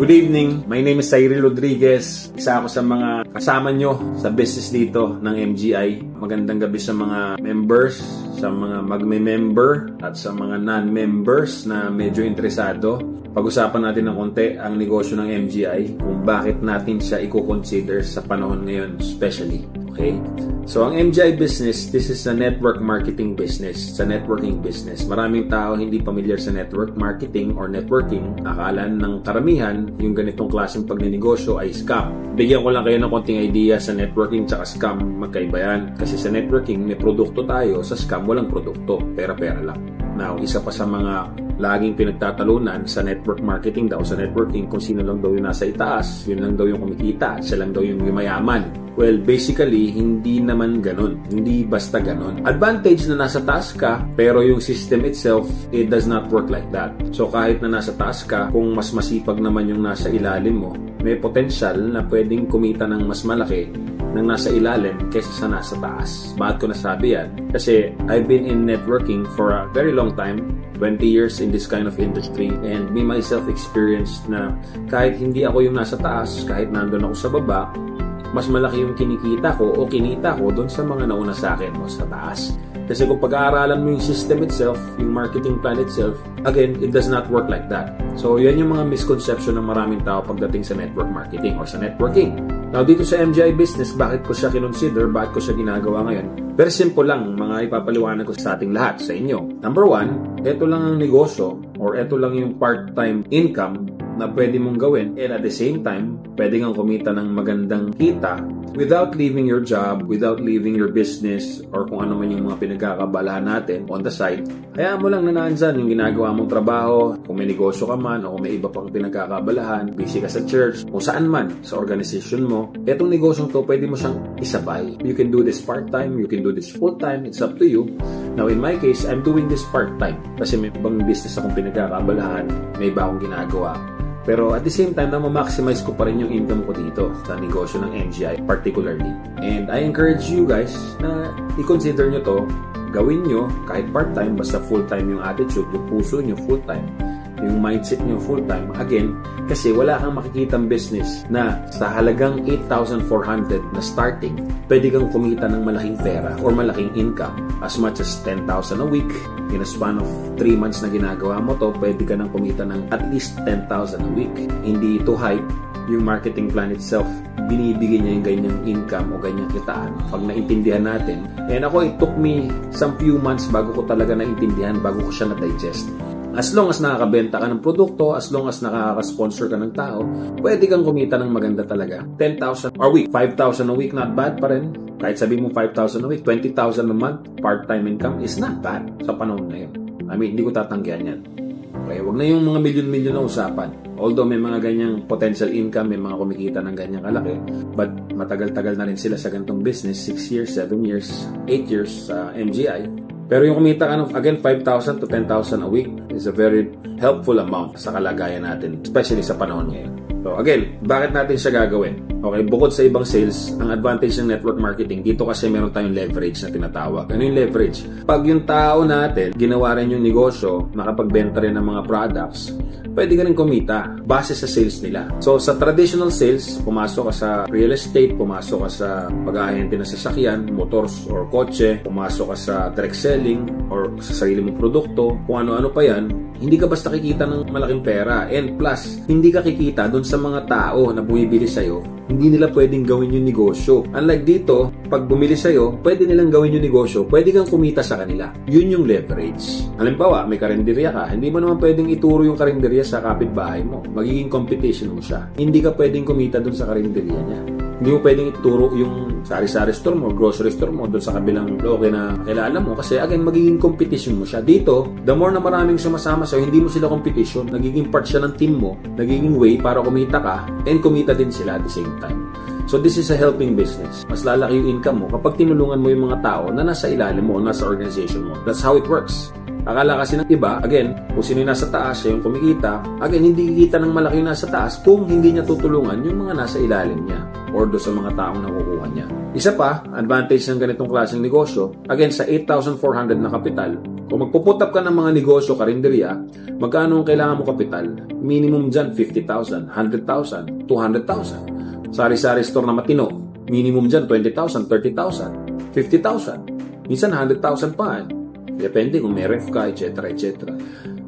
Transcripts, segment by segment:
Good evening, my name is Cyril Rodriguez. Isa ako sa mga kasama nyo sa business dito ng MGI. Magandang gabi sa mga members, sa mga magme-member at sa mga non-members na medyo interesado. Pag-usapan natin ng konti ang negosyo ng MGI, kung bakit natin siya i-consider sa panahon ngayon especially. Okay? So, ang MGI business, this is a network marketing business. It's a networking business. Maraming tao hindi familiar sa network marketing or networking. Akala ng karamihan, yung ganitong klaseng pagninegosyo ay scam. Bigyan ko lang kayo ng konting idea sa networking tsaka scam. Magkaiba yan. Kasi sa networking, may produkto tayo. Sa scam, walang produkto. Pera-pera lang. Now, isa pa sa mga laging pinagtatalunan sa network marketing daw, sa networking, kung sino lang daw yung nasa itaas, yun lang daw yung kumikita, siya lang daw yung mayaman. Well, basically, hindi naman ganun. Hindi basta ganun. Advantage na nasa taas ka, pero yung system itself, it does not work like that. So, kahit na nasa taas ka, kung mas masipag naman yung nasa ilalim mo, may potential na pwedeng kumita ng mas malaki ng nasa ilalim kaysa sa nasa taas. Bakit ko nasabi yan? Kasi I've been in networking for a very long time, 20 years in this kind of industry, and me myself experienced na kahit hindi ako yung nasa taas, kahit nandun ako sa baba, mas malaki yung kinikita ko o kinita ko doon sa mga nauna sa akin o sa taas. Kasi kung pag-aaralan mo yung system itself, yung marketing plan itself, again, it does not work like that. So, yan yung mga misconception ng maraming tao pagdating sa network marketing or sa networking. Now, dito sa MGI business, bakit ko siya kinonsider? Bakit ko siya ginagawa ngayon? Very simple lang, mga ipapaliwanag ko sa ating lahat, sa inyo. Number one, ito lang ang negosyo or ito lang yung part-time income na pwede mong gawin, and at the same time, pwede kang kumita ng magandang kita without leaving your job, without leaving your business, or kung ano man yung mga pinagkakabalahan natin on the side. Hayaan mo lang na nandyan yung ginagawa mong trabaho, kung may negosyo ka man, o kung may iba pang pinagkakabalahan, busy ka sa church, kung saan man, sa organization mo, etong negosyong to, pwede mo siyang isabay. You can do this part-time, you can do this full-time, it's up to you. Now, in my case, I'm doing this part-time kasi may ibang business akong pinagkakabalahan, may iba akong ginagawa. Pero at the same time, na-maximize ko pa rin yung income ko dito sa negosyo ng MGI particularly. And I encourage you guys na i-consider nyo to, gawin nyo kahit part-time, basta full-time yung attitude, yung puso nyo full-time, yung mindset nyo full-time. Again, kasi wala kang makikitang business na sa halagang 8,400 na starting, pwede kang kumita ng malaking pera or malaking income as much as 10,000 a week. In a span of 3 months na ginagawa mo to, pwede ka nang kumita ng at least 10,000 a week. Hindi ito hype. Yung marketing plan itself, binibigay niya yung ganyang income o ganyang kitaan pag naintindihan natin. And ako, it took me some few months bago ko talaga naintindihan, bago ko siya na-digest. As long as nakakabenta ka ng produkto, as long as nakaka-sponsor ka ng tao, pwede kang kumita ng maganda talaga. 10,000 a week, 5,000 a week, not bad pa rin. Kahit sabi mo 5,000 a week, 20,000 a month, part-time income is not bad sa panahon na yun. I mean, hindi ko tatanggihan yan. Okay, wag na yung mga milyon-milyon na usapan. Although may mga ganyang potential income, may mga kumikita ng ganyang kalaki, but matagal-tagal na rin sila sa ganitong business, 6 years, 7 years, 8 years sa MGI. Pero yung kumita ka ng, again, 5,000 to 10,000 a week is a very helpful amount sa kalagayan natin, especially sa panahon ngayon. So again, bakit natin siya gagawin? Okay, bukod sa ibang sales, ang advantage ng network marketing, dito kasi meron tayong leverage na tinatawag. Ano yung leverage? Pag yung tao natin, ginawa rin yung negosyo, nakapagbenta rin ng mga products, pwede ka rin kumita base sa sales nila. So sa traditional sales, pumasok ka sa real estate, pumasok ka sa pag-ahente ng sasakyan, motors or kotse, pumasok ka sa direct selling or sa sarili mong produkto, kung ano-ano pa yan, hindi ka basta kikita ng malaking pera. And plus, hindi ka kikita dun sa mga tao na bumibili sa'yo, hindi nila pwedeng gawin yung negosyo. Unlike dito, pag bumili sa'yo, pwede nilang gawin yung negosyo, pwede kang kumita sa kanila. Yun yung leverage. Halimbawa, may karinderya ka, hindi mo naman pwedeng ituro yung karinderya sa kapitbahay mo. Magiging competition mo siya. Hindi ka pwedeng kumita dun sa karinderya niya. Hindi mo pwedeng ituro yung sari-sari store mo, grocery store mo doon sa kabilang bloke na kilala mo kasi again, magiging competition mo siya. Dito, the more na maraming sumasama sa'yo, hindi mo sila competition, nagiging part siya ng team mo, nagiging way para kumita ka and kumita din sila at the same time. So this is a helping business. Mas lalaki yung income mo kapag tinulungan mo yung mga tao na nasa ilalim mo o nasa organization mo. That's how it works. Akala kasi ng iba, again, kung sino yung nasa taas, siya yung kumikita, again, hindi kikita ng malaki yung nasa taas kung hindi niya tutulungan yung mga nasa ilalim niya or do sa mga taong nakukuha niya. Isa pa, advantage ng ganitong klaseng negosyo, again, sa 8,400 na kapital, Kung magpuput up ka ng mga negosyo, karinderya, magkano ang kailangan mo kapital? Minimum dyan, 50,000, 100,000, 200,000. Sari-sari store na matino, minimum dyan, 20,000, 30,000, 50,000. Minsan, 100,000 pa. Depende kung may ref ka, etc. etc.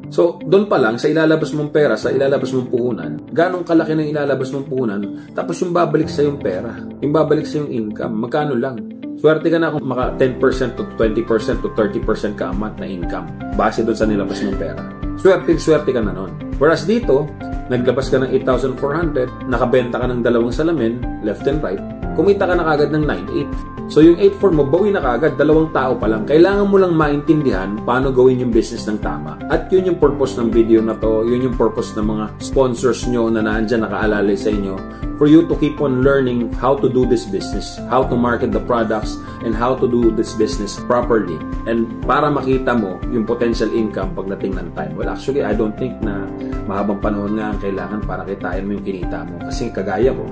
So, doon pa lang, sa ilalabas mong pera, sa ilalabas mong puhunan, ganong kalaki ng ilalabas mong puhunan, tapos yung babalik sa yung pera, yung babalik sa yung income, magkano lang. Swerte ka na kung maka 10% to 20% to 30% ka a month na income base doon sa nilabas mong pera. Swerte ka na nun. Whereas dito, naglabas ka ng 8,400, nakabenta ka ng 2 salamin, left and right, kumita ka na kagad ng 9,800. So yung 8,400 mo, bawi na kagad, 2 tao pa lang. Kailangan mo lang maintindihan paano gawin yung business ng tama. At yun yung purpose ng video na to, yun yung purpose ng mga sponsors nyo na naandyan nakaalalay sa inyo, for you to keep on learning how to do this business, how to market the products, and how to do this business properly. And para makita mo yung potential income pagdating ng time. Well, actually, I don't think na mahabang panahon nga ang kailangan para kitain mo yung kinita mo. Kasi kagaya ko,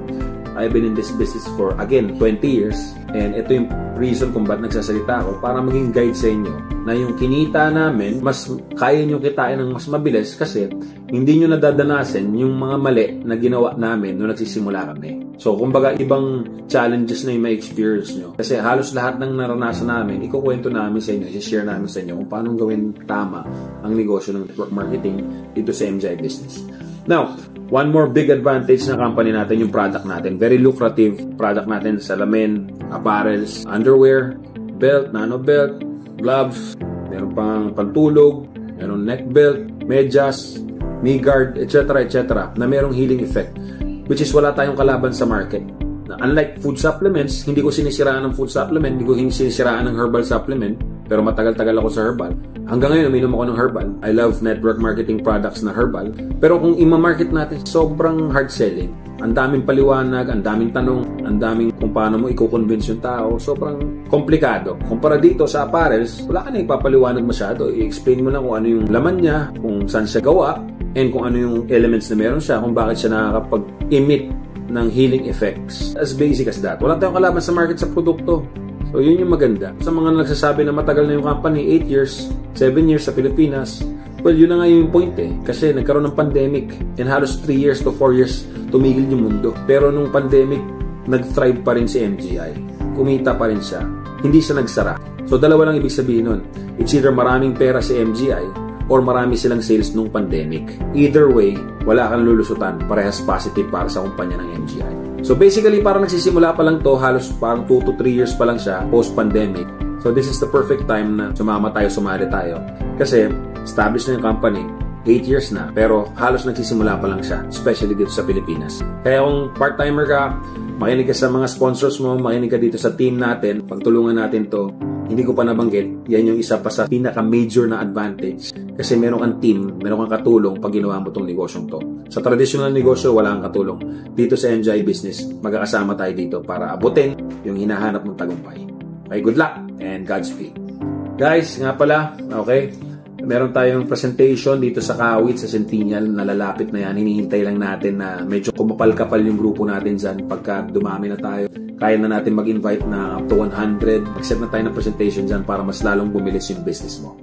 I've been in this business for, again, 20 years. And ito yung reason kung ba't nagsasalita ako para maging guide sa inyo na yung kinita namin, mas kaya nyo kitain ng mas mabilis kasi hindi nyo nadadanasin yung mga mali na ginawa namin nung nagsisimula kami. So, kumbaga, ibang challenges na yung may experience nyo. Kasi halos lahat ng naranasan namin, ikukwento namin sa inyo, i-share namin sa inyo kung paano gawin tama ang negosyo ng network marketing dito sa MGI Business. Now, one more big advantage na company natin, yung product natin. Very lucrative product natin, salamin, apparels, underwear, belt, nano belt, gloves, meron pang pantulog, meron neck belt, medyas, knee guard, etc. etc. na merong healing effect, which is wala tayong kalaban sa market. Unlike food supplements, hindi ko sinisiraan ng food supplement, hindi ko sinisiraan ng herbal supplement, pero matagal-tagal ako sa herbal. Hanggang ngayon, uminom ako ng herbal. I love network marketing products na herbal. Pero kung ima-market natin, sobrang hard selling. Ang daming paliwanag, ang daming tanong, ang daming kung paano mo i-convince yung tao. Sobrang komplikado. Kumpara dito sa apparels, wala ka na ipapaliwanag masyado. I-explain mo lang kung ano yung laman niya, kung saan siya gawa, and kung ano yung elements na meron siya, kung bakit siya nakakapag-emit ng healing effects. As basic as that. Wala tayong kalaban sa market sa produkto. So, yun yung maganda. Sa mga nagsasabi na matagal na yung company, 8 years, 7 years sa Pilipinas, well, yun na nga yung point eh. Kasi nagkaroon ng pandemic and halos 3 years to 4 years tumigil yung mundo. Pero nung pandemic, nag-thrive pa rin si MGI. Kumita pa rin siya. Hindi siya nagsara. So, dalawa lang ibig sabihin nun. It's either maraming pera si MGI or marami silang sales nung pandemic. Either way, wala kang lulusutan. Parehas positive para sa kumpanya ng MGI. So basically, parang nagsisimula pa lang to, halos parang 2 to 3 years pa lang siya post-pandemic. So this is the perfect time na sumali tayo. Kasi established na yung company, 8 years na, pero halos nagsisimula pa lang siya, especially dito sa Pilipinas. Kaya kung part-timer ka, makinig ka sa mga sponsors mo, makinig ka dito sa team natin, pagtulungan natin to. Hindi ko pa nabanggit, yan yung isa pa sa pinaka-major na advantage. Kasi meron kang team, meron kang katulong pag ginawa mo tong negosyong to. Sa traditional negosyo, wala kang katulong. Dito sa MGI Business, magkakasama tayo dito para abutin yung hinahanap mong tagumpay. Okay, good luck and Godspeed. Guys, nga pala, okay, meron tayong presentation dito sa Kawit, sa Centennial, nalalapit na yan. Hinihintay lang natin na medyo kumapal-kapal yung grupo natin dyan. Pagka dumami na tayo, kaya na natin mag-invite na up to 100. Accept na tayo ng presentation dyan para mas lalong bumilis yung business mo.